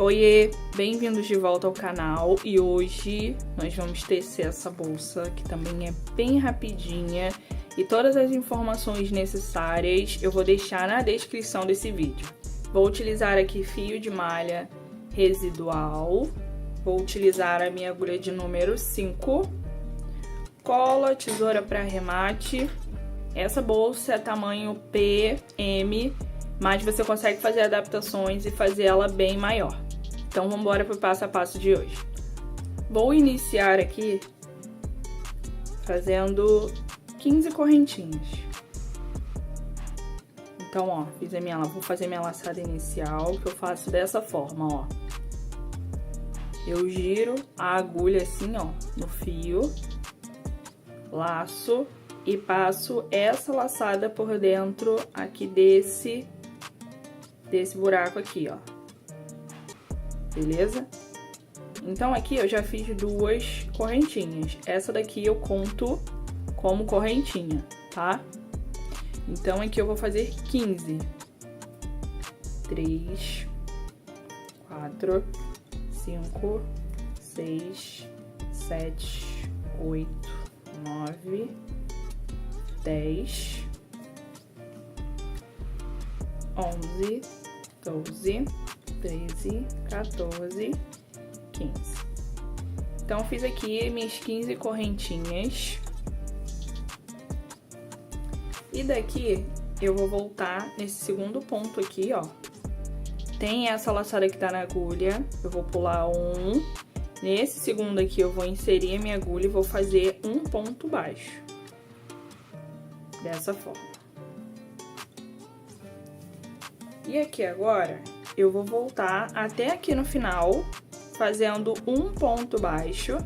Oiê, bem-vindos de volta ao canal e hoje nós vamos tecer essa bolsa que também é bem rapidinha e todas as informações necessárias eu vou deixar na descrição desse vídeo. Vou utilizar aqui fio de malha residual, vou utilizar a minha agulha de número 5, cola, tesoura para arremate. Essa bolsa é tamanho PM, mas você consegue fazer adaptações e fazer ela bem maior. Então, vamos embora para o passo a passo de hoje. Vou iniciar aqui fazendo 15 correntinhas. Então, ó, vou fazer minha laçada inicial, que eu faço dessa forma, ó. Eu giro a agulha assim, ó, no fio, laço e passo essa laçada por dentro aqui desse buraco aqui, ó. Beleza? Então, aqui eu já fiz 2 correntinhas. Essa daqui eu conto como correntinha, tá? Então, aqui eu vou fazer 15. 3, 4, 5, 6, 7, 8, 9, 10, 11, 12, 13, 14, 15. Então, fiz aqui minhas 15 correntinhas. E daqui, eu vou voltar nesse segundo ponto aqui, ó. Tem essa laçada que tá na agulha, eu vou pular um. Nesse segundo aqui, eu vou inserir a minha agulha e vou fazer um ponto baixo. Dessa forma. E aqui agora, eu vou voltar até aqui no final, fazendo um ponto baixo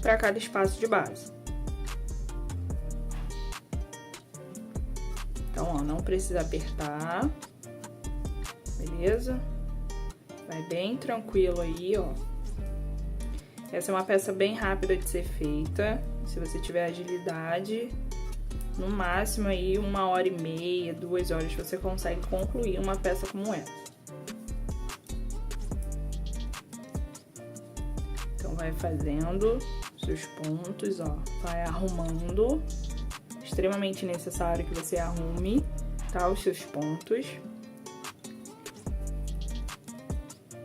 para cada espaço de base. Então, ó, não precisa apertar, beleza? Vai bem tranquilo aí, ó. Essa é uma peça bem rápida de ser feita, se você tiver agilidade, no máximo aí 1h30, 2 horas você consegue concluir uma peça como essa. Então, vai fazendo seus pontos, ó, vai arrumando. Extremamente necessário que você arrume, tá, os seus pontos.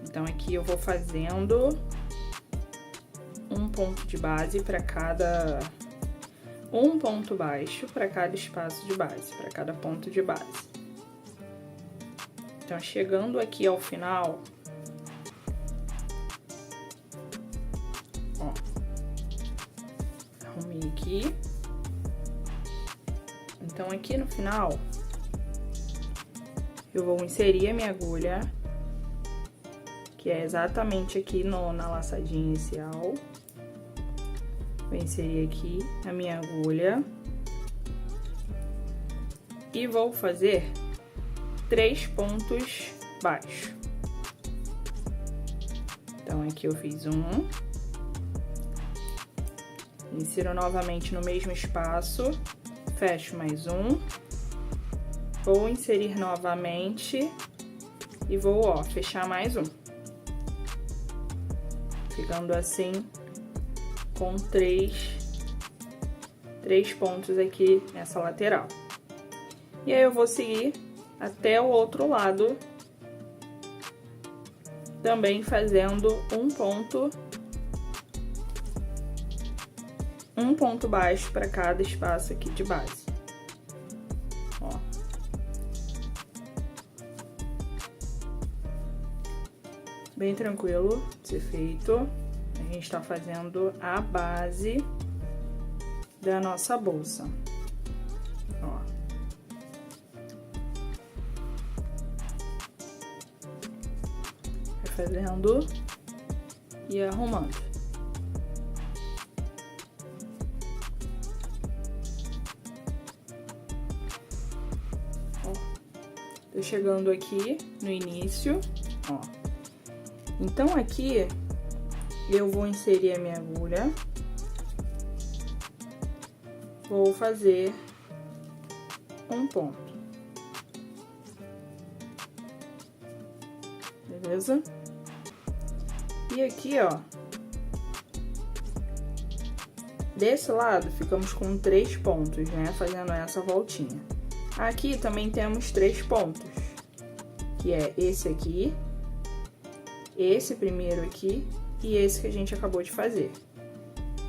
Então, aqui eu vou fazendo um ponto de base para cada... um ponto baixo para cada espaço de base, para cada ponto de base. Então, chegando aqui ao final... ó, arrumei aqui. Então, aqui no final, eu vou inserir a minha agulha, que é exatamente aqui na laçadinha inicial. Vou inserir aqui a minha agulha. E vou fazer 3 pontos baixos. Então, aqui eu fiz um. Insiro novamente no mesmo espaço. Fecho mais um, vou inserir novamente e vou, ó, fechar mais um. Ficando assim com 3 pontos aqui nessa lateral. E aí, eu vou seguir até o outro lado, também fazendo um ponto baixo para cada espaço aqui de base. Ó. Bem tranquilo de ser feito. A gente tá fazendo a base da nossa bolsa. Ó. Vai fazendo e arrumando. Tô chegando aqui no início, ó. Então, aqui, eu vou inserir a minha agulha. Vou fazer um ponto. Beleza? E aqui, ó, desse lado ficamos com 3 pontos, né? Fazendo essa voltinha. Aqui também temos 3 pontos, que é esse aqui, esse primeiro aqui e esse que a gente acabou de fazer.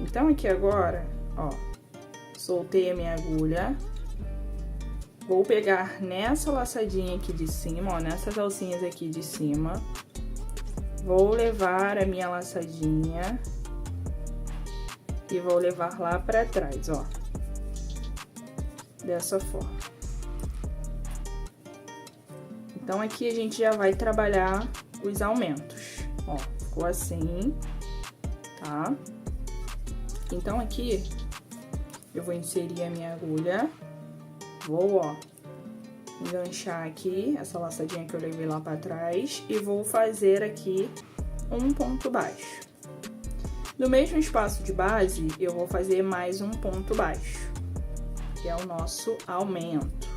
Então, aqui agora, ó, soltei a minha agulha, vou pegar nessa laçadinha aqui de cima, ó, nessas alcinhas aqui de cima, vou levar a minha laçadinha e vou levar lá pra trás, ó, dessa forma. Então, aqui a gente já vai trabalhar os aumentos, ó, ficou assim, tá? Então, aqui eu vou inserir a minha agulha, vou, ó, enganchar aqui essa laçadinha que eu levei lá pra trás e vou fazer aqui um ponto baixo. No mesmo espaço de base, eu vou fazer mais um ponto baixo, que é o nosso aumento.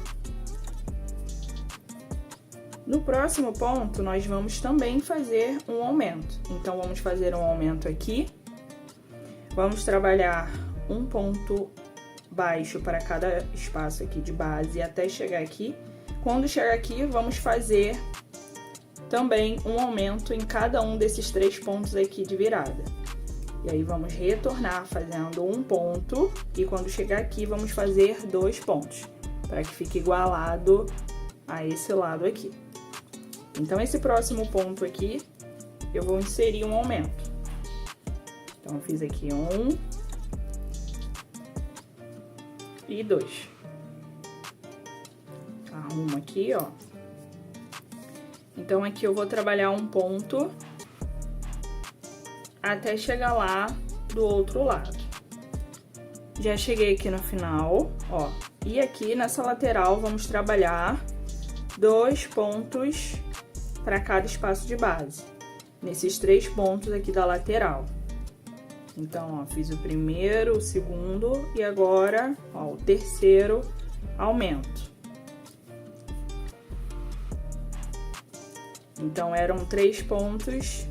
No próximo ponto, nós vamos também fazer um aumento. Então, vamos fazer um aumento aqui. Vamos trabalhar um ponto baixo para cada espaço aqui de base até chegar aqui. Quando chegar aqui, vamos fazer também um aumento em cada um desses 3 pontos aqui de virada. E aí, vamos retornar fazendo um ponto e quando chegar aqui, vamos fazer 2 pontos, para que fique igualado a esse lado aqui. Então, esse próximo ponto aqui, eu vou inserir um aumento. Então, eu fiz aqui 1 e 2. Arrumo aqui, ó. Então, aqui eu vou trabalhar um ponto até chegar lá do outro lado. Já cheguei aqui no final, ó. E aqui nessa lateral, vamos trabalhar 2 pontos para cada espaço de base, nesses 3 pontos aqui da lateral. Então, ó, fiz o primeiro, o segundo e agora, ó, o terceiro aumento. Então, eram 3 pontos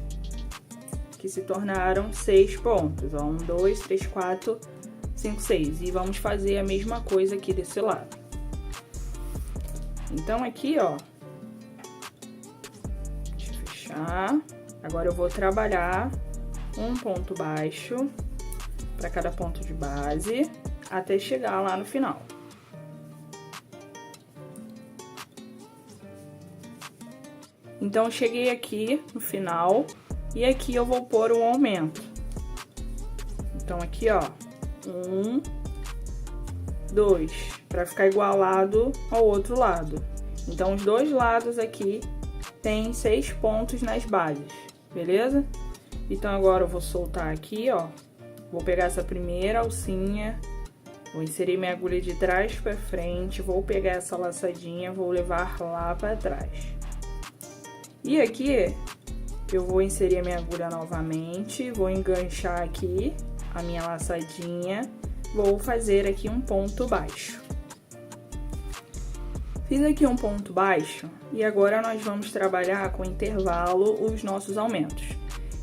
que se tornaram 6 pontos, ó, 1, 2, 3, 4, 5, 6. E vamos fazer a mesma coisa aqui desse lado. Então, aqui, ó, deixa eu fechar. Agora, eu vou trabalhar um ponto baixo para cada ponto de base, até chegar lá no final. Então, eu cheguei aqui no final, e aqui eu vou pôr um aumento. Então, aqui, ó, 1, 2, para ficar igualado ao outro lado. Então, os dois lados aqui tem 6 pontos nas bases, beleza? Então, agora eu vou soltar aqui, ó. Vou pegar essa primeira alcinha, vou inserir minha agulha de trás pra frente, vou pegar essa laçadinha, vou levar lá pra trás. E aqui, eu vou inserir a minha agulha novamente, vou enganchar aqui a minha laçadinha, vou fazer aqui um ponto baixo. Fiz aqui um ponto baixo e agora nós vamos trabalhar com intervalo os nossos aumentos.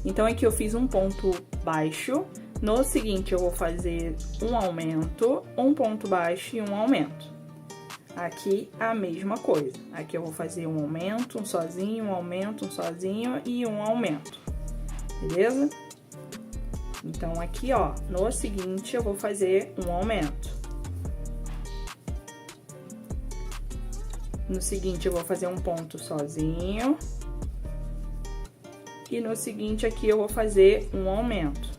Então, aqui eu fiz um ponto baixo, no seguinte eu vou fazer um aumento, um ponto baixo e um aumento. Aqui a mesma coisa, aqui eu vou fazer um aumento, um sozinho, um aumento, um sozinho e um aumento, beleza? Então, aqui, ó, no seguinte eu vou fazer um aumento. No seguinte eu vou fazer um ponto sozinho. E no seguinte aqui eu vou fazer um aumento.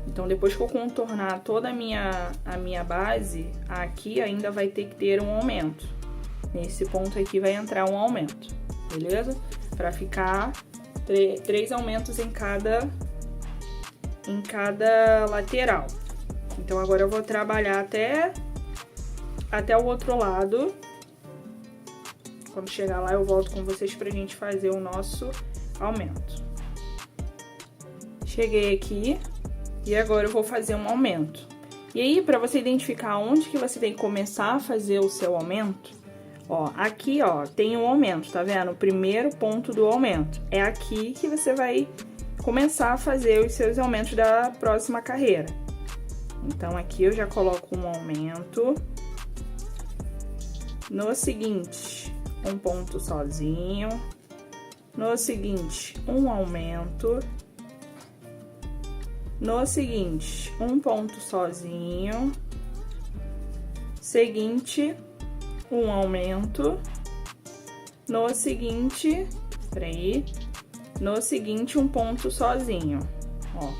Então, depois que eu contornar toda a minha base, aqui ainda vai ter que ter um aumento. Nesse ponto aqui vai entrar um aumento, beleza? Pra ficar 3 aumentos em cada lateral. Então, agora eu vou trabalhar até o outro lado. Quando chegar lá, eu volto com vocês pra gente fazer o nosso aumento. Cheguei aqui e agora eu vou fazer um aumento. E aí, pra você identificar onde que você tem que começar a fazer o seu aumento, Ó, aqui, ó, tem um aumento, tá vendo? O primeiro ponto do aumento. É aqui que você vai começar a fazer os seus aumentos da próxima carreira. Então, aqui eu já coloco um aumento. No seguinte, um ponto sozinho. No seguinte, um aumento. No seguinte, um ponto sozinho. Seguinte, um aumento. No seguinte, peraí. No seguinte, um ponto sozinho, ó.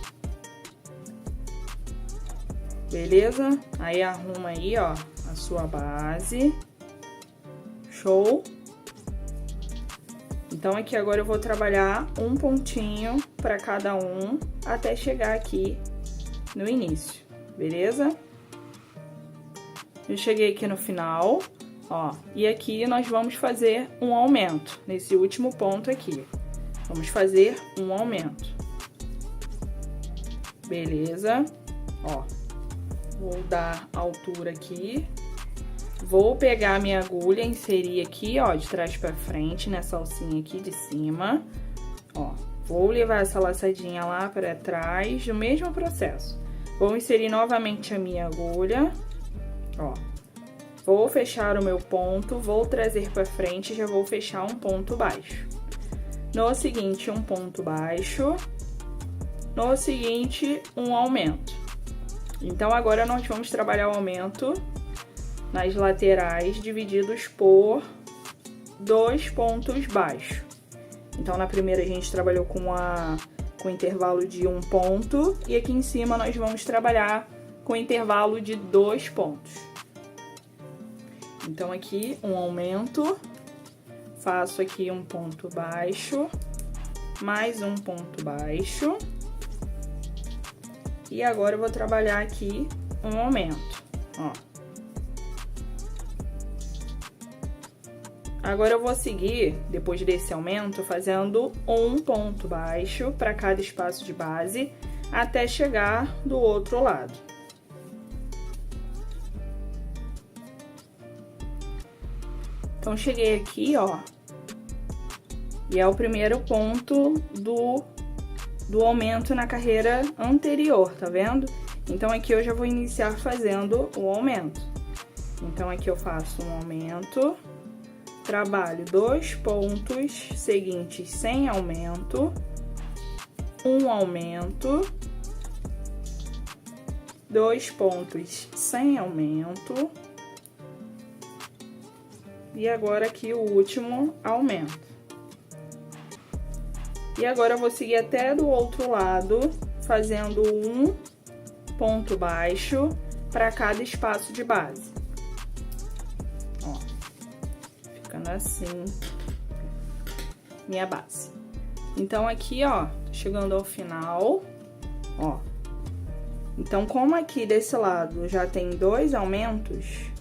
Beleza? Aí, arruma aí, ó, a sua base. Show? Então, aqui agora eu vou trabalhar um pontinho para cada um até chegar aqui no início, beleza? Eu cheguei aqui no final, ó, e aqui nós vamos fazer um aumento, nesse último ponto aqui. Vamos fazer um aumento. Beleza? Ó, vou dar altura aqui. Vou pegar a minha agulha, inserir aqui, ó, de trás pra frente, nessa alcinha aqui de cima. Ó, vou levar essa laçadinha lá pra trás, o mesmo processo. Vou inserir novamente a minha agulha, ó. Vou fechar o meu ponto, vou trazer pra frente e já vou fechar um ponto baixo. No seguinte, um ponto baixo. No seguinte, um aumento. Então, agora nós vamos trabalhar o aumento nas laterais, divididos por 2 pontos baixos. Então, na primeira a gente trabalhou com intervalo de 1 ponto, e aqui em cima nós vamos trabalhar com intervalo de 2 pontos. Então, aqui um aumento, faço aqui um ponto baixo, mais um ponto baixo, e agora eu vou trabalhar aqui um aumento, ó. Agora eu vou seguir, depois desse aumento, fazendo um ponto baixo para cada espaço de base, até chegar do outro lado. Então, cheguei aqui, ó, e é o primeiro ponto do aumento na carreira anterior, tá vendo? Então, aqui eu já vou iniciar fazendo o aumento. Então, aqui eu faço um aumento, trabalho 2 pontos seguintes sem aumento, um aumento, 2 pontos sem aumento, e agora aqui o último aumento. E agora eu vou seguir até do outro lado, fazendo um ponto baixo para cada espaço de base. Ó, ficando assim, minha base. Então, aqui, ó, chegando ao final, ó. Então, como aqui desse lado já tem 2 aumentos,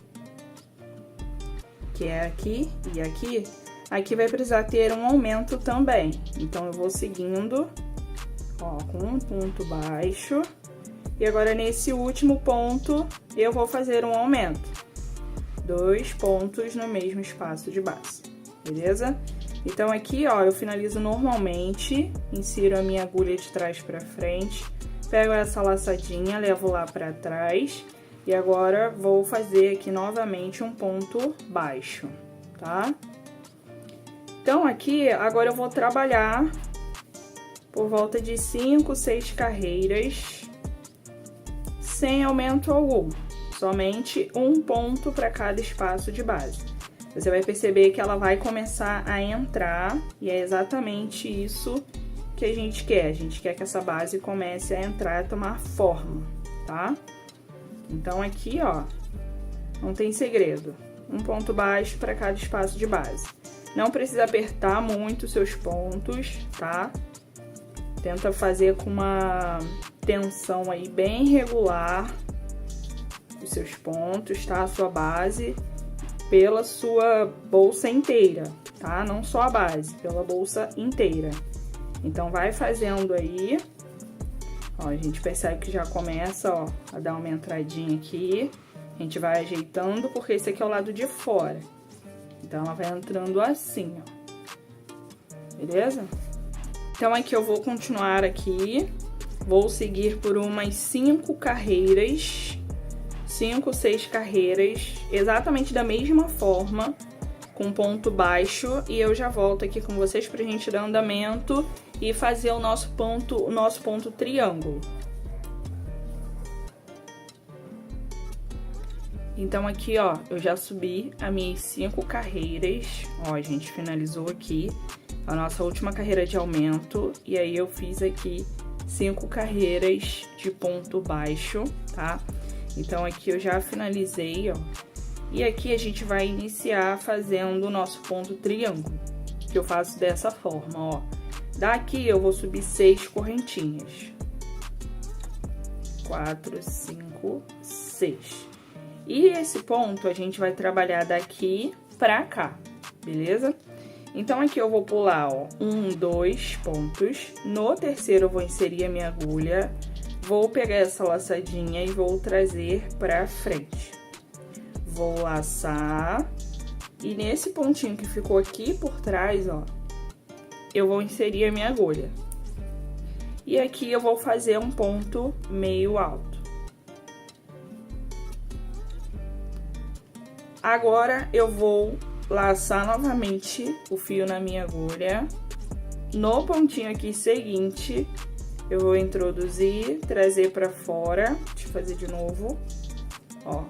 que é aqui e aqui, aqui vai precisar ter um aumento também. Então, eu vou seguindo, ó, com um ponto baixo. E agora, nesse último ponto, eu vou fazer um aumento. 2 pontos no mesmo espaço de base, beleza? Então, aqui, ó, eu finalizo normalmente, insiro a minha agulha de trás pra frente, pego essa laçadinha, levo lá pra trás, e agora vou fazer aqui novamente um ponto baixo, tá? Então, aqui, agora eu vou trabalhar por volta de 5, 6 carreiras, sem aumento algum, somente um ponto para cada espaço de base. Você vai perceber que ela vai começar a entrar, e é exatamente isso que a gente quer. A gente quer que essa base comece a entrar, a tomar forma, tá? Então, aqui, ó, não tem segredo. Um ponto baixo para cada espaço de base. Não precisa apertar muito os seus pontos, tá? Tenta fazer com uma tensão aí bem regular os seus pontos, tá? A sua base, pela sua bolsa inteira, tá? Não só a base, pela bolsa inteira. Então, vai fazendo aí. Ó, a gente percebe que já começa, ó, a dar uma entradinha aqui. A gente vai ajeitando, porque esse aqui é o lado de fora. Então, ela vai entrando assim, ó. Beleza? Então, aqui eu vou continuar aqui. Vou seguir por umas 5 carreiras. 5, 6 carreiras. Exatamente da mesma forma. Com ponto baixo. E eu já volto aqui com vocês pra gente dar andamento e fazer o nosso ponto triângulo. Então, aqui, ó, eu já subi as minhas 5 carreiras. Ó, a gente finalizou aqui a nossa última carreira de aumento. E aí, eu fiz aqui 5 carreiras de ponto baixo, tá? Então, aqui eu já finalizei, ó. E aqui a gente vai iniciar fazendo o nosso ponto triângulo, que eu faço dessa forma, ó. Daqui eu vou subir 6 correntinhas. 4, 5, 6. E esse ponto a gente vai trabalhar daqui pra cá, beleza? Então, aqui eu vou pular, ó, 1, 2 pontos. No terceiro eu vou inserir a minha agulha, vou pegar essa laçadinha e vou trazer pra frente. Vou laçar, e nesse pontinho que ficou aqui por trás, ó, eu vou inserir a minha agulha. E aqui eu vou fazer um ponto meio alto. Agora, eu vou laçar novamente o fio na minha agulha. No pontinho aqui seguinte, eu vou introduzir, trazer pra fora. Deixa eu fazer de novo, ó.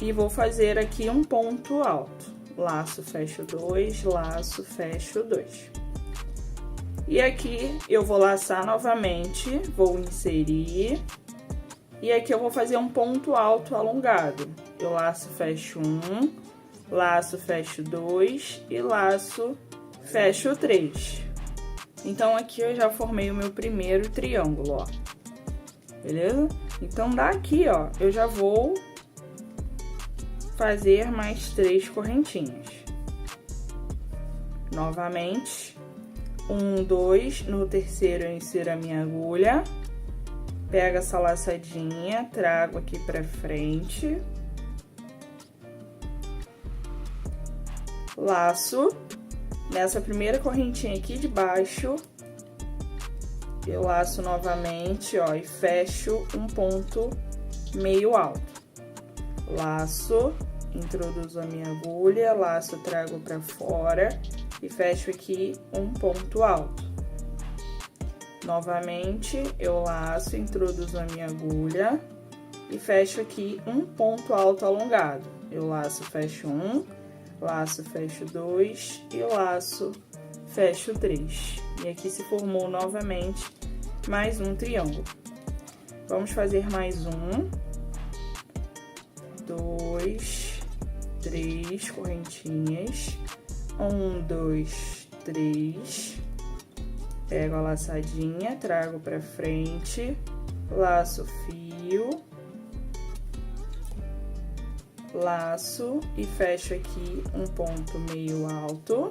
E vou fazer aqui um ponto alto. Laço, fecho 2, laço, fecho 2. E aqui eu vou laçar novamente, vou inserir. E aqui eu vou fazer um ponto alto alongado. Eu laço, fecho 1, laço, fecho 2 e laço, fecho 3. Então, aqui eu já formei o meu primeiro triângulo, ó. Beleza? Então, daqui, ó, eu já vou fazer mais 3 correntinhas. Novamente, 1, 2, no terceiro eu insiro a minha agulha, pego essa laçadinha, trago aqui pra frente, laço, nessa primeira correntinha aqui de baixo, eu laço novamente, ó, e fecho um ponto meio alto. Laço, introduzo a minha agulha, laço, trago pra fora e fecho aqui um ponto alto. Novamente, eu laço, introduzo a minha agulha e fecho aqui um ponto alto alongado. Eu laço, fecho 1, laço, fecho 2 e laço, fecho 3. E aqui se formou novamente mais um triângulo. Vamos fazer mais um, 2, 3 correntinhas, 1, 2, 3, pego a laçadinha, trago pra frente, laço fio, laço e fecho aqui um ponto meio alto,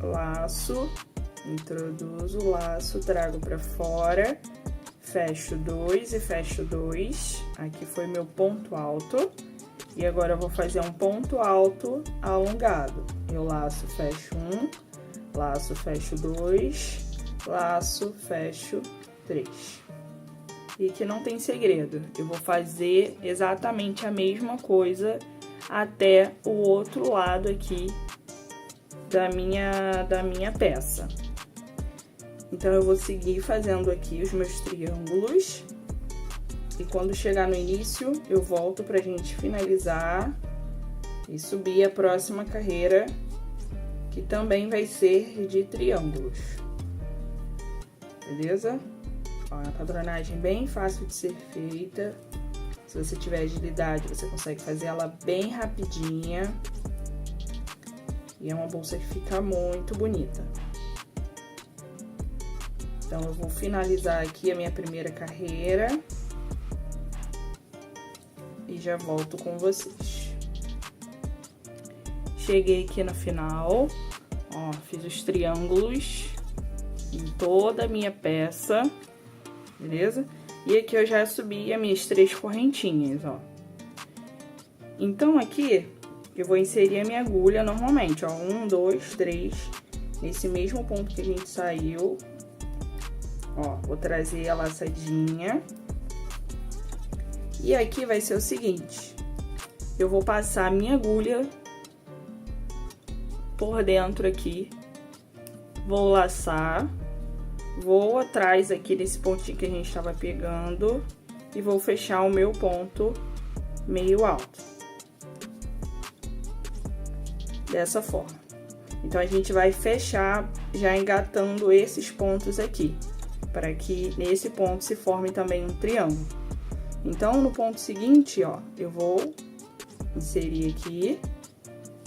laço, introduzo, laço, trago pra fora, fecho 2 e fecho 2, aqui foi meu ponto alto, e agora eu vou fazer um ponto alto alongado. Eu laço, fecho 1, laço, fecho 2, laço, fecho 3. E que não tem segredo, eu vou fazer exatamente a mesma coisa até o outro lado aqui da minha peça. Então, eu vou seguir fazendo aqui os meus triângulos. E quando chegar no início, eu volto pra gente finalizar e subir a próxima carreira, que também vai ser de triângulos. Beleza? Ó, uma padronagem bem fácil de ser feita. Se você tiver agilidade, você consegue fazer ela bem rapidinha. E é uma bolsa que fica muito bonita. Então, eu vou finalizar aqui a minha primeira carreira. E já volto com vocês. Cheguei aqui no final. Ó, fiz os triângulos em toda a minha peça. Beleza? E aqui eu já subi as minhas 3 correntinhas, ó. Então, aqui, eu vou inserir a minha agulha normalmente, ó. 1, 2, 3, nesse mesmo ponto que a gente saiu. Ó, vou trazer a laçadinha. E aqui vai ser o seguinte, eu vou passar a minha agulha por dentro aqui, vou laçar, vou atrás aqui desse pontinho que a gente estava pegando e vou fechar o meu ponto meio alto. Dessa forma. Então, a gente vai fechar já engatando esses pontos aqui, para que nesse ponto se forme também um triângulo. Então, no ponto seguinte, ó, eu vou inserir aqui,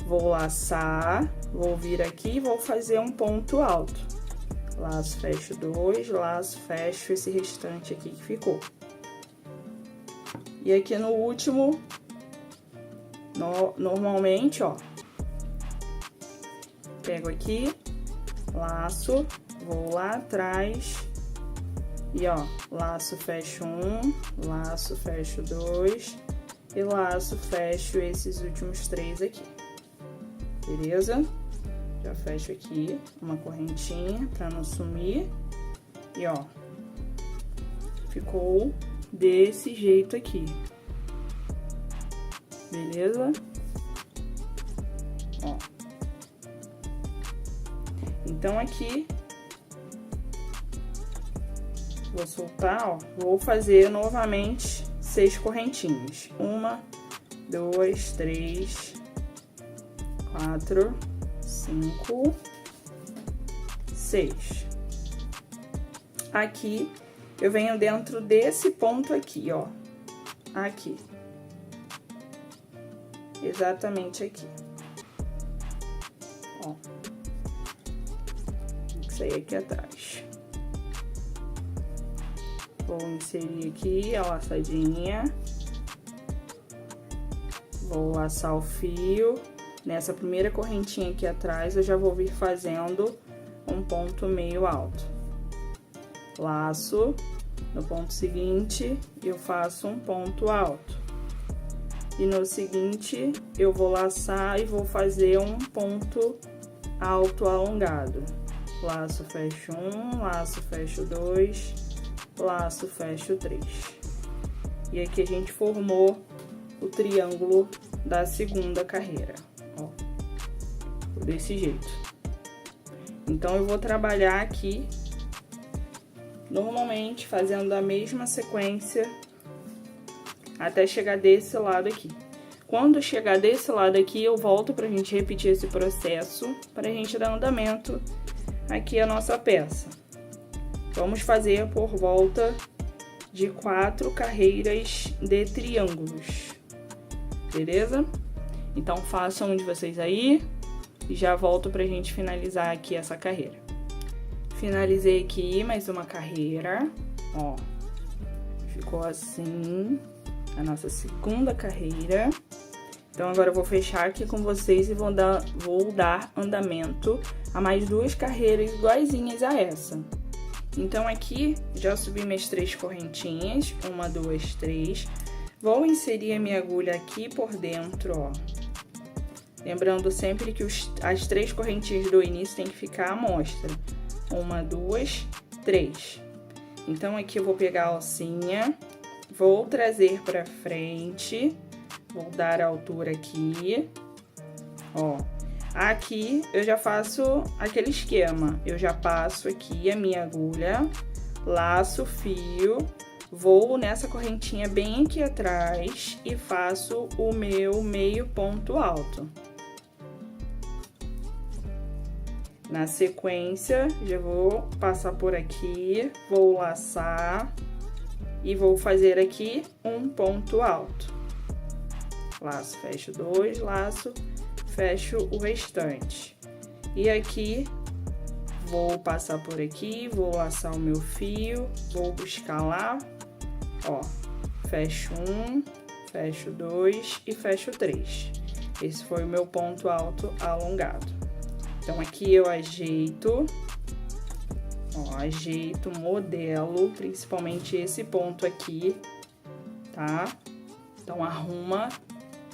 vou laçar, vou vir aqui e vou fazer um ponto alto. Laço, fecho 2, laço, fecho esse restante aqui que ficou. E aqui no último, normalmente, ó, pego aqui, laço, vou lá atrás e, ó, laço, fecho 1, laço, fecho 2 e laço, fecho esses últimos 3 aqui. Beleza? Já fecho aqui uma correntinha pra não sumir. E, ó, ficou desse jeito aqui. Beleza? Ó. Então, aqui, vou soltar, ó, vou fazer novamente 6 correntinhas. 1, 2, 3, 4, 5, 6. Aqui, eu venho dentro desse ponto aqui, ó. Aqui. Exatamente aqui. Ó. Isso aí aqui atrás. Vou inserir aqui a laçadinha. Vou laçar o fio. Nessa primeira correntinha aqui atrás, eu já vou vir fazendo um ponto meio alto. Laço. No ponto seguinte, eu faço um ponto alto. E no seguinte, eu vou laçar e vou fazer um ponto alto alongado. Laço, fecho 1, laço, fecho 2, laço, fecho 3. E aqui a gente formou o triângulo da segunda carreira, ó, desse jeito. Então, eu vou trabalhar aqui, normalmente, fazendo a mesma sequência até chegar desse lado aqui. Quando chegar desse lado aqui, eu volto pra gente repetir esse processo, pra gente dar andamento aqui a nossa peça. Vamos fazer por volta de 4 carreiras de triângulos, beleza? Então, façam um de vocês aí e já volto pra gente finalizar aqui essa carreira. Finalizei aqui mais uma carreira, ó, ficou assim a nossa segunda carreira. Então, agora eu vou fechar aqui com vocês e vou dar andamento a mais 2 carreiras iguaizinhas a essa. Então, aqui, já subi minhas 3 correntinhas, 1, 2, 3. Vou inserir a minha agulha aqui por dentro, ó. Lembrando sempre que as 3 correntinhas do início tem que ficar à mostra. 1, 2, 3. Então, aqui eu vou pegar a alcinha, vou trazer pra frente, vou dar a altura aqui, ó. Aqui, eu já faço aquele esquema, eu já passo aqui a minha agulha, laço o fio, vou nessa correntinha bem aqui atrás e faço o meu meio ponto alto. Na sequência, já vou passar por aqui, vou laçar e vou fazer aqui um ponto alto. Laço, fecho 2, laço, fecho o restante. E aqui, vou passar por aqui, vou laçar o meu fio, vou buscar lá, ó, fecho 1, fecho 2 e fecho 3. Esse foi o meu ponto alto alongado. Então, aqui eu ajeito, ó, ajeito, modelo, principalmente esse ponto aqui, tá? Então, arruma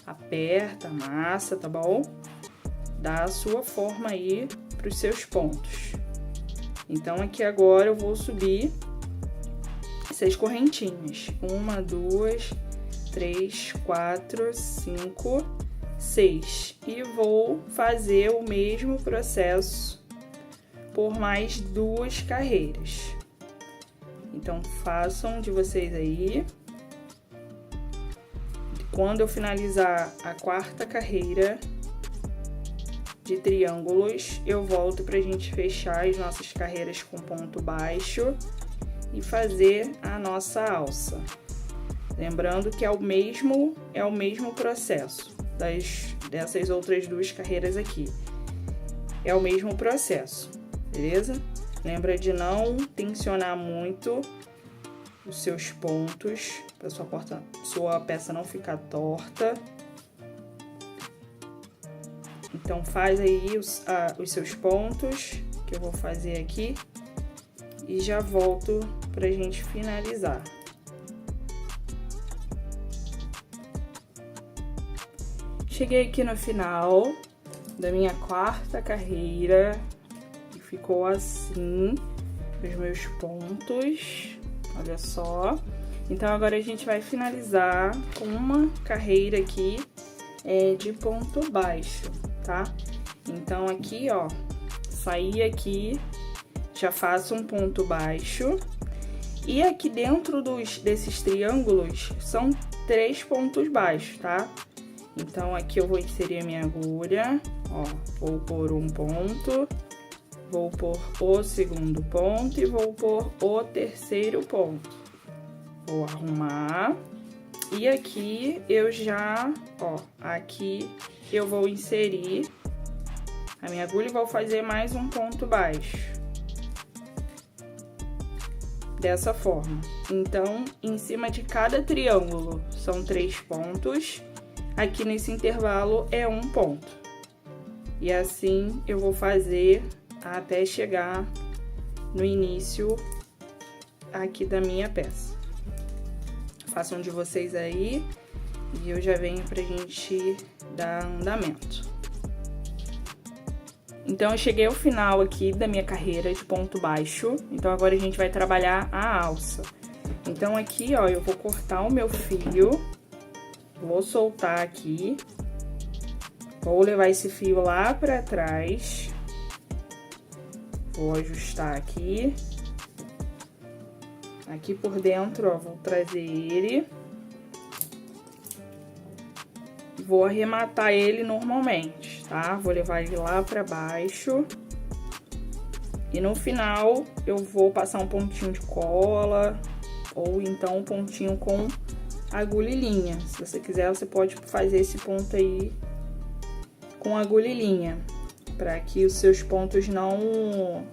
aperta, amassa, tá bom? Dá a sua forma aí para os seus pontos. Então, aqui agora eu vou subir 6 correntinhas. 1, 2, 3, 4, 5, 6. E vou fazer o mesmo processo por mais 2 carreiras. Então, façam de vocês aí. Quando eu finalizar a 4ª carreira de triângulos, eu volto pra gente fechar as nossas carreiras com ponto baixo e fazer a nossa alça. Lembrando que é o mesmo processo dessas outras 2 carreiras aqui. É o mesmo processo, beleza? Lembra de não tensionar muito os seus pontos, para sua peça não ficar torta. Então, faz aí os seus pontos, que eu vou fazer aqui, e já volto pra gente finalizar. Cheguei aqui no final da minha 4ª carreira, e ficou assim, os meus pontos, olha só. Então, agora a gente vai finalizar com uma carreira aqui de ponto baixo, tá? Então, aqui, ó, saí aqui, já faço um ponto baixo. E aqui dentro desses triângulos, são 3 pontos baixos, tá? Então, aqui eu vou inserir a minha agulha, ó, vou pôr um ponto, vou pôr o segundo ponto e vou pôr o terceiro ponto. Vou arrumar. E aqui eu já, ó, aqui eu vou inserir a minha agulha e vou fazer mais um ponto baixo. Dessa forma. Então, em cima de cada triângulo são 3 pontos. Aqui nesse intervalo é um ponto. E assim eu vou fazer até chegar no início aqui da minha peça. Façam de vocês aí e eu já venho pra gente dar andamento. Então, eu cheguei ao final aqui da minha carreira de ponto baixo. Então, agora a gente vai trabalhar a alça. Então, aqui, ó, eu vou cortar o meu fio. Vou soltar aqui. Vou levar esse fio lá pra trás. Vou ajustar aqui. Aqui por dentro, ó, vou trazer ele. Vou arrematar ele normalmente, tá? Vou levar ele lá pra baixo. E no final, eu vou passar um pontinho de cola, ou então um pontinho com agulha e linha. Se você quiser, você pode fazer esse ponto aí com agulha e linha, para que os seus pontos não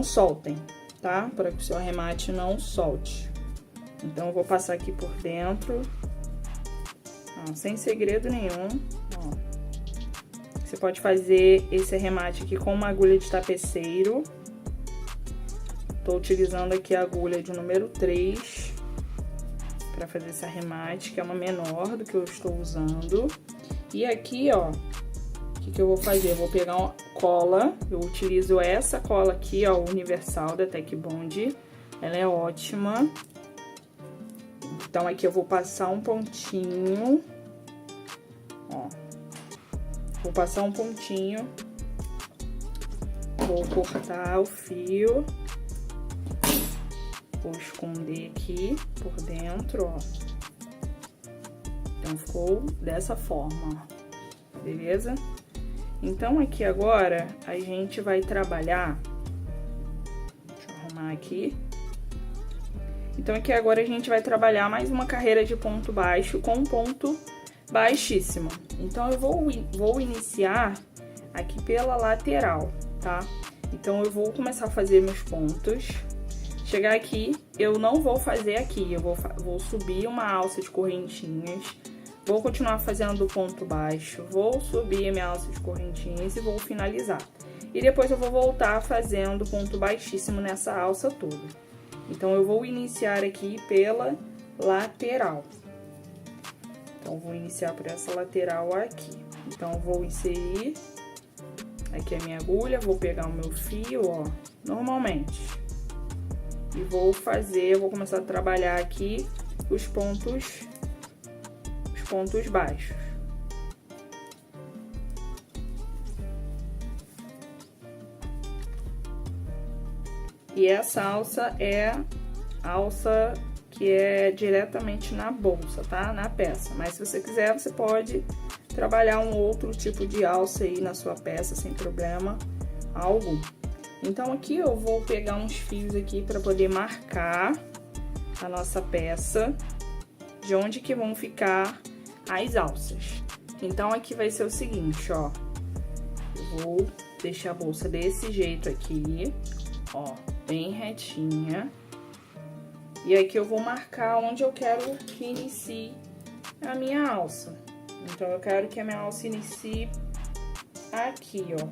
soltem, tá? Para que o seu arremate não solte. Então, eu vou passar aqui por dentro, ó, sem segredo nenhum, ó. Você pode fazer esse arremate aqui com uma agulha de tapeceiro. Tô utilizando aqui a agulha de número 3 para fazer esse arremate, que é uma menor do que eu estou usando. E aqui, ó, o que eu vou fazer? Eu vou pegar uma cola, eu utilizo essa cola aqui, ó, universal da Tec Bond. Ela é ótima. Então, aqui eu vou passar um pontinho, ó. Vou passar um pontinho, vou cortar o fio, vou esconder aqui por dentro, ó. Então, ficou dessa forma, beleza? Então, aqui agora, a gente vai trabalhar, deixa eu arrumar aqui. Então, aqui agora a gente vai trabalhar mais uma carreira de ponto baixo com um ponto baixíssimo. Então, eu vou iniciar aqui pela lateral, tá? Então, eu vou começar a fazer meus pontos. Chegar aqui, eu não vou fazer aqui, eu vou subir uma alça de correntinhas, vou continuar fazendo ponto baixo, vou subir a minha alça de correntinhas e vou finalizar. E depois eu vou voltar fazendo ponto baixíssimo nessa alça toda. Então, eu vou iniciar aqui pela lateral. Então, vou iniciar por essa lateral aqui. Então, vou inserir aqui a minha agulha, vou pegar o meu fio, ó, normalmente. E vou começar a trabalhar aqui os pontos baixos. E essa alça é a alça que é diretamente na bolsa, tá? Na peça. Mas se você quiser, você pode trabalhar um outro tipo de alça aí na sua peça, sem problema algum. Então, aqui eu vou pegar uns fios aqui para poder marcar a nossa peça, de onde que vão ficar as alças. Então, aqui vai ser o seguinte, ó. Eu vou deixar a bolsa desse jeito aqui, ó, bem retinha. E aqui eu vou marcar onde eu quero que inicie a minha alça. Então, eu quero que a minha alça inicie aqui, ó.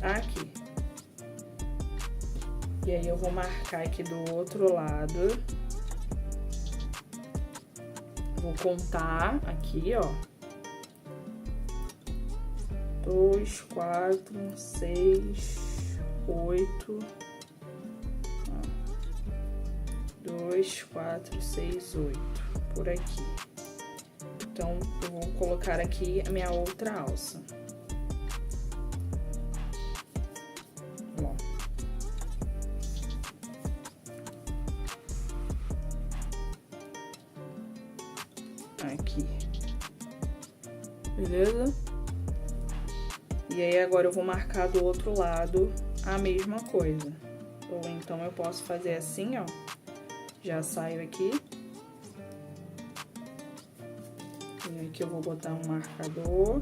Aqui. E aí, eu vou marcar aqui do outro lado. Vou contar aqui, ó. 2, 4, 6, 8. 2, 4, 6, 8. Por aqui. Então, eu vou colocar aqui a minha outra alça. Ó. Aqui. Beleza? E aí, agora eu vou marcar do outro lado a mesma coisa. Ou então, eu posso fazer assim, ó. Já saio aqui. E aqui eu vou botar um marcador.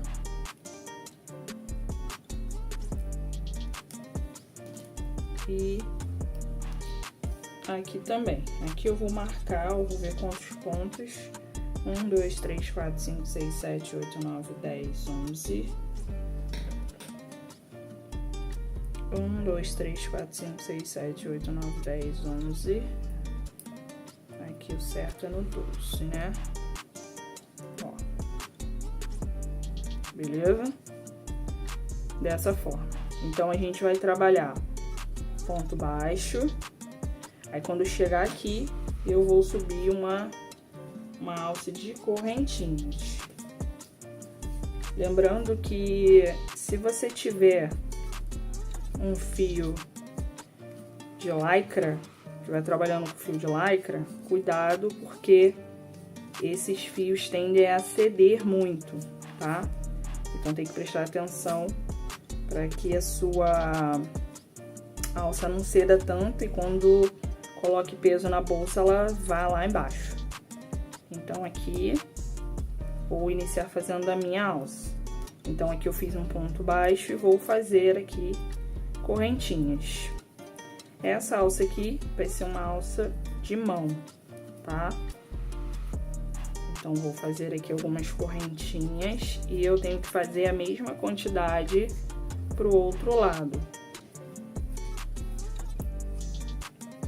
E aqui também. Aqui eu vou marcar, eu vou ver quantos pontos. 1, 2, 3, 4, 5, 6, 7, 8, 9, 10, 11. 1, 2, 3, 4, 5, 6, 7, 8, 9, 10, 11. Aqui o certo é no 12, né? Ó. Beleza? Dessa forma. Então, a gente vai trabalhar ponto baixo. Aí, quando chegar aqui, eu vou subir uma alça de correntinhas. Lembrando que se você tiver um fio de lycra, estiver trabalhando com fio de lycra, cuidado, porque esses fios tendem a ceder muito, tá? Então, tem que prestar atenção para que a sua alça não ceda tanto e quando coloque peso na bolsa, ela vá lá embaixo. Então, aqui, vou iniciar fazendo a minha alça. Então, aqui eu fiz um ponto baixo e vou fazer aqui correntinhas. Essa alça aqui vai ser uma alça de mão, tá? Então, vou fazer aqui algumas correntinhas e eu tenho que fazer a mesma quantidade pro outro lado.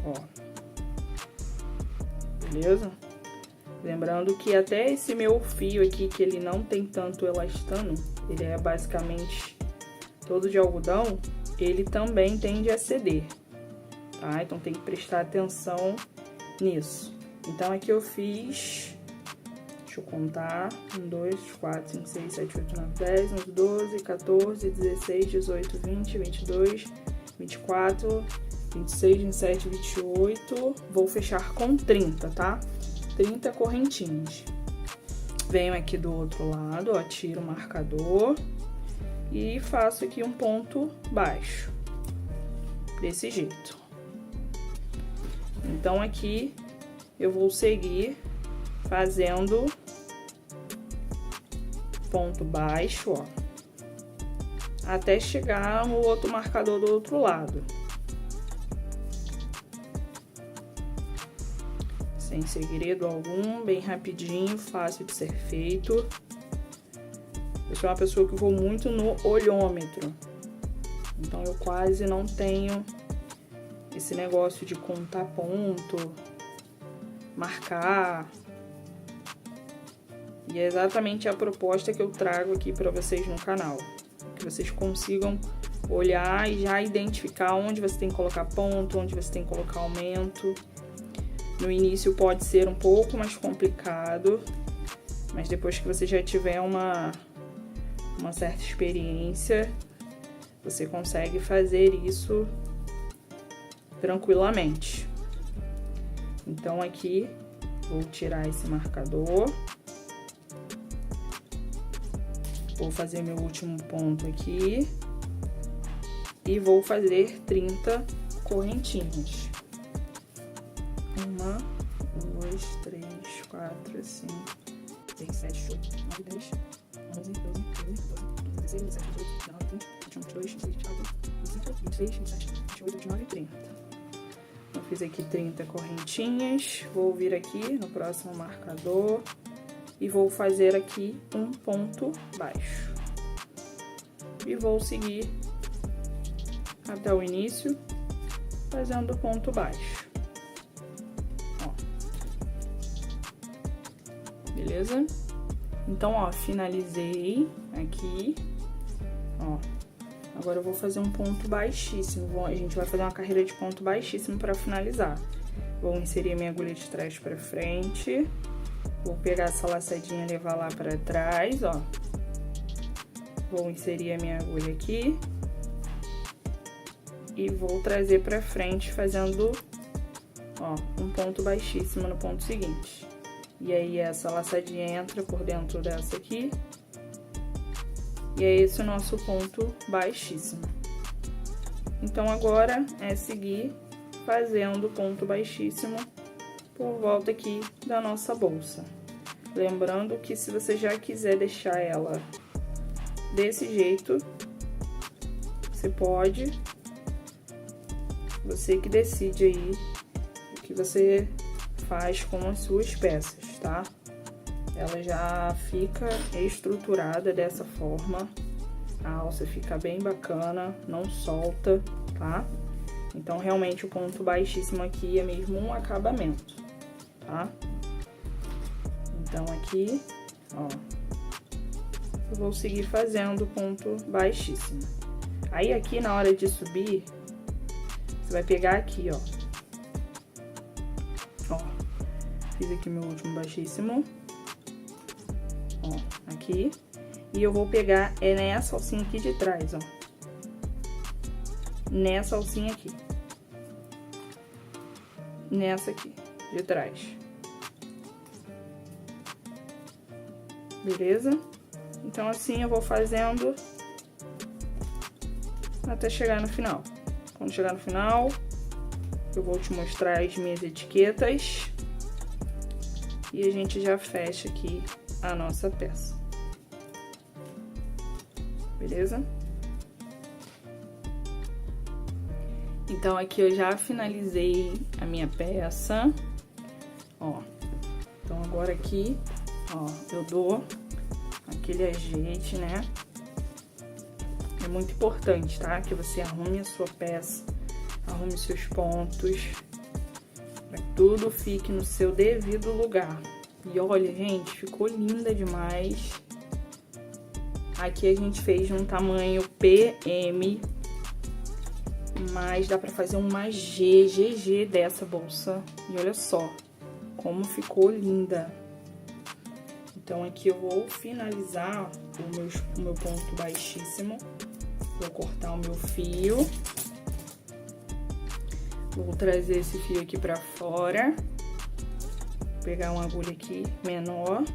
Ó. Beleza? Lembrando que até esse meu fio aqui, que ele não tem tanto elastano, ele é basicamente todo de algodão, ele também tende a ceder. Tá? Então, tem que prestar atenção nisso. Então, aqui eu fiz, deixa eu contar, 1, 2, 4, 5, 6, 7, 8, 9, 10, 11, 12, 14, 16, 18, 20, 22, 24, 26, 27, 28, vou fechar com 30, tá? 30 correntinhas. Venho aqui do outro lado, ó, tiro o marcador e faço aqui um ponto baixo, desse jeito. Então, aqui eu vou seguir fazendo ponto baixo, ó, até chegar no outro marcador do outro lado. Sem segredo algum, bem rapidinho, fácil de ser feito. Eu sou uma pessoa que vou muito no olhômetro, então eu quase não tenho esse negócio de contar ponto, marcar. E é exatamente a proposta que eu trago aqui para vocês no canal. Que vocês consigam olhar e já identificar onde você tem que colocar ponto, onde você tem que colocar aumento. No início pode ser um pouco mais complicado, mas depois que você já tiver uma certa experiência, você consegue fazer isso tranquilamente. Então aqui vou tirar esse marcador, vou fazer meu último ponto aqui e vou fazer 30 correntinhas. 1, 2, 3, 4, 5, 6, 7, 8, 9, 10, 11, 12, 13, 14, 15, 16, 17, 18, 19, 20, 21, 22, 23, 24, 25, 26, 27, 28, 29 e 30. Eu fiz aqui 30 correntinhas, vou vir aqui no próximo marcador e vou fazer aqui um ponto baixo. E vou seguir até o início, fazendo ponto baixo. Ó. Beleza? Então, ó, finalizei aqui, ó. Agora eu vou fazer um ponto baixíssimo. A gente vai fazer uma carreira de ponto baixíssimo para finalizar. Vou inserir a minha agulha de trás para frente. Vou pegar essa laçadinha e levar lá para trás, ó. Vou inserir a minha agulha aqui. E vou trazer para frente fazendo, ó, um ponto baixíssimo no ponto seguinte. E aí essa laçadinha entra por dentro dessa aqui. E é esse o nosso ponto baixíssimo. Então, agora é seguir fazendo ponto baixíssimo por volta aqui da nossa bolsa. Lembrando que se você já quiser deixar ela desse jeito, você pode. Você que decide aí o que você faz com as suas peças, tá? Ela já fica estruturada dessa forma, a alça fica bem bacana, não solta, tá? Então, realmente, o ponto baixíssimo aqui é mesmo um acabamento, tá? Então, aqui, ó, eu vou seguir fazendo ponto baixíssimo. Aí, aqui, na hora de subir, você vai pegar aqui, ó. Ó, fiz aqui meu último baixíssimo. Ó, aqui. E eu vou pegar nessa alcinha aqui de trás, ó. Nessa alcinha aqui. Nessa aqui, de trás. Beleza? Então, assim eu vou fazendo até chegar no final. Quando chegar no final, eu vou te mostrar as minhas etiquetas. E a gente já fecha aqui a nossa peça. Beleza? Então, aqui eu já finalizei a minha peça, ó. Então, agora aqui, ó, eu dou aquele ajeite, né? É muito importante, tá? Que você arrume a sua peça, arrume seus pontos, pra que tudo fique no seu devido lugar. E olha, gente, ficou linda demais. Aqui a gente fez um tamanho PM, mas dá pra fazer uma GG dessa bolsa. E olha só como ficou linda. Então, aqui eu vou finalizar o meu ponto baixíssimo. Vou cortar o meu fio. Vou trazer esse fio aqui pra fora. Vou pegar uma agulha aqui menor.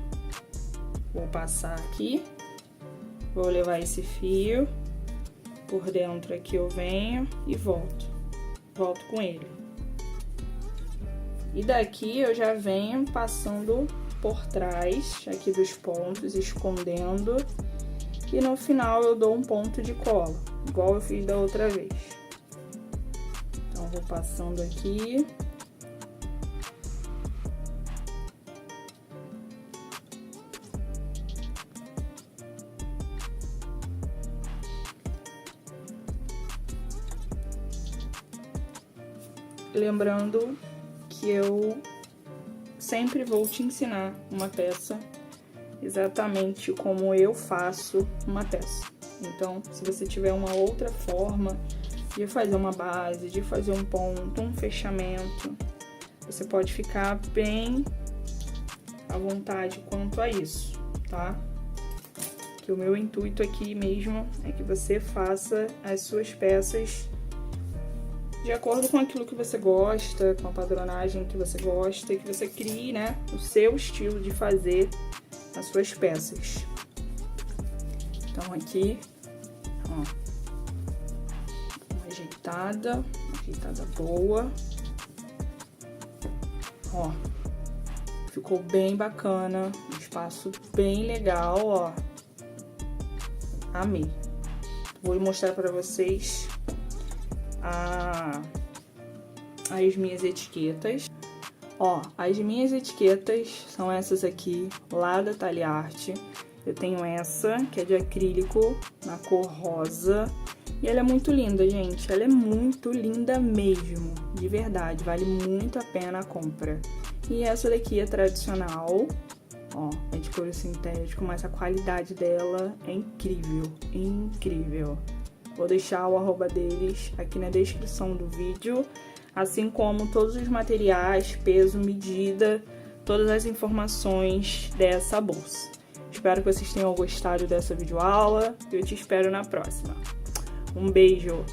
Vou passar aqui. Vou levar esse fio por dentro aqui, eu venho e volto com ele. E daqui eu já venho passando por trás aqui dos pontos, escondendo. E no final eu dou um ponto de cola, igual eu fiz da outra vez. Então, vou passando aqui. Lembrando que eu sempre vou te ensinar uma peça exatamente como eu faço uma peça. Então, se você tiver uma outra forma de fazer uma base, de fazer um ponto, um fechamento, você pode ficar bem à vontade quanto a isso, tá? Que o meu intuito aqui mesmo é que você faça as suas peças de acordo com aquilo que você gosta, com a padronagem que você gosta, e que você crie, né, o seu estilo de fazer as suas peças. Então aqui, ó, uma ajeitada boa. Ó, ficou bem bacana, um espaço bem legal, ó. Amei. Vou mostrar pra vocês as minhas etiquetas. Ó, as minhas etiquetas são essas aqui, lá da Taliarte. Eu tenho essa, que é de acrílico, na cor rosa. E ela é muito linda, gente. Ela é muito linda mesmo, de verdade. Vale muito a pena a compra. E essa daqui é tradicional. Ó, é de couro sintético, mas a qualidade dela é incrível, incrível. Vou deixar o arroba deles aqui na descrição do vídeo, assim como todos os materiais, peso, medida, todas as informações dessa bolsa. Espero que vocês tenham gostado dessa videoaula e eu te espero na próxima. Um beijo!